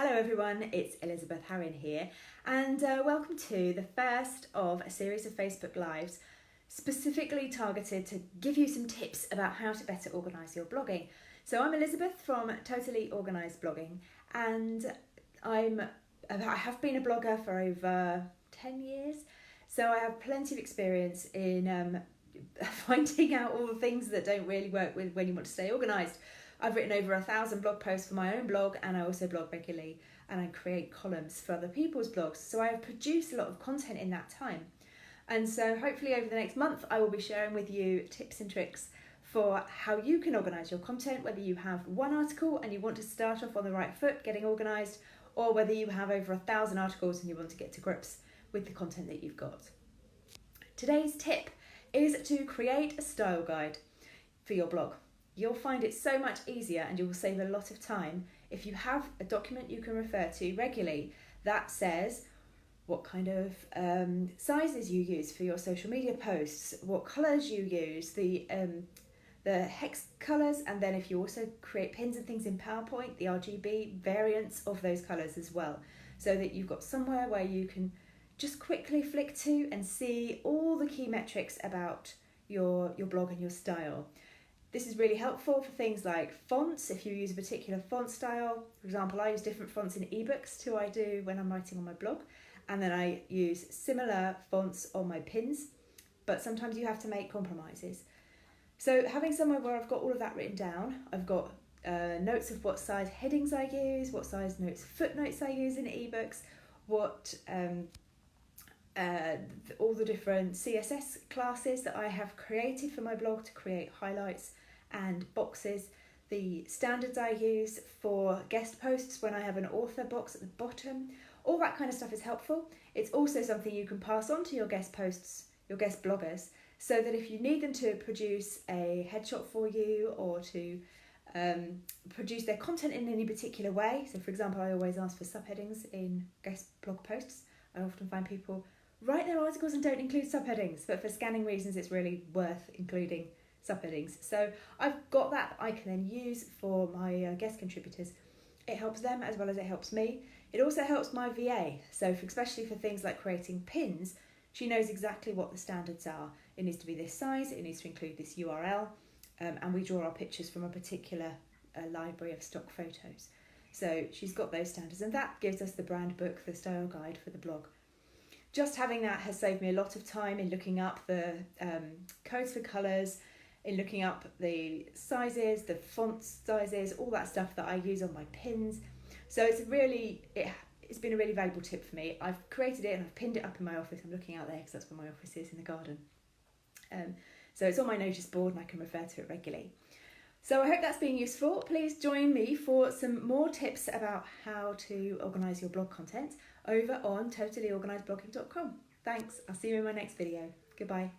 Hello everyone, it's Elizabeth Harrin here and welcome to the first of a series of Facebook Lives specifically targeted to give you some tips about how to better organise your blogging. So I'm Elizabeth from Totally Organised Blogging and I have been a blogger for over 10 years, so I have plenty of experience in finding out all the things that don't really work with when you want to stay organised. I've written over 1,000 blog posts for my own blog, and I also blog regularly and I create columns for other people's blogs. So I have produced a lot of content in that time. And so hopefully over the next month, I will be sharing with you tips and tricks for how you can organise your content, whether you have one article and you want to start off on the right foot getting organised, or whether you have over 1,000 articles and you want to get to grips with the content that you've got. Today's tip is to create a style guide for your blog. You'll find it so much easier and you will save a lot of time if you have a document you can refer to regularly that says what kind of sizes you use for your social media posts, what colours you use, the hex colours, and then if you also create pins and things in PowerPoint, the RGB variants of those colours as well, so that you've got somewhere where you can just quickly flick to and see all the key metrics about your blog and your style. This is really helpful for things like fonts, if you use a particular font style. For example, I use different fonts in ebooks to I do when I'm writing on my blog, and then I use similar fonts on my pins, but sometimes you have to make compromises. So having somewhere where I've got all of that written down, I've got notes of what size headings I use, what size footnotes I use in ebooks, what all the different CSS classes that I have created for my blog to create highlights and boxes, the standards I use for guest posts when I have an author box at the bottom. All that kind of stuff is helpful. It's also something you can pass on to your guest posts, your guest bloggers, so that if you need them to produce a headshot for you or to produce their content in any particular way. So for example, I always ask for subheadings in guest blog posts. I often find people write their articles and don't include subheadings, but for scanning reasons it's really worth including subheadings. So I've got that I can then use for my guest contributors. It helps them as well as it helps me. It also helps my VA, so especially for things like creating pins, she knows exactly what the standards are. It needs to be this size, it needs to include this URL, and we draw our pictures from a particular library of stock photos. So she's got those standards, and that gives us the brand book, the style guide for the blog. Just having that has saved me a lot of time in looking up the codes for colours, in looking up the sizes, the font sizes, all that stuff that I use on my pins. So it's been a really valuable tip for me. I've created it and I've pinned it up in my office. I'm looking out there because that's where my office is, in the garden. So it's on my notice board and I can refer to it regularly. So I hope that's been useful. Please join me for some more tips about how to organise your blog content over on totallyorganisedblogging.com. Thanks, I'll see you in my next video. Goodbye.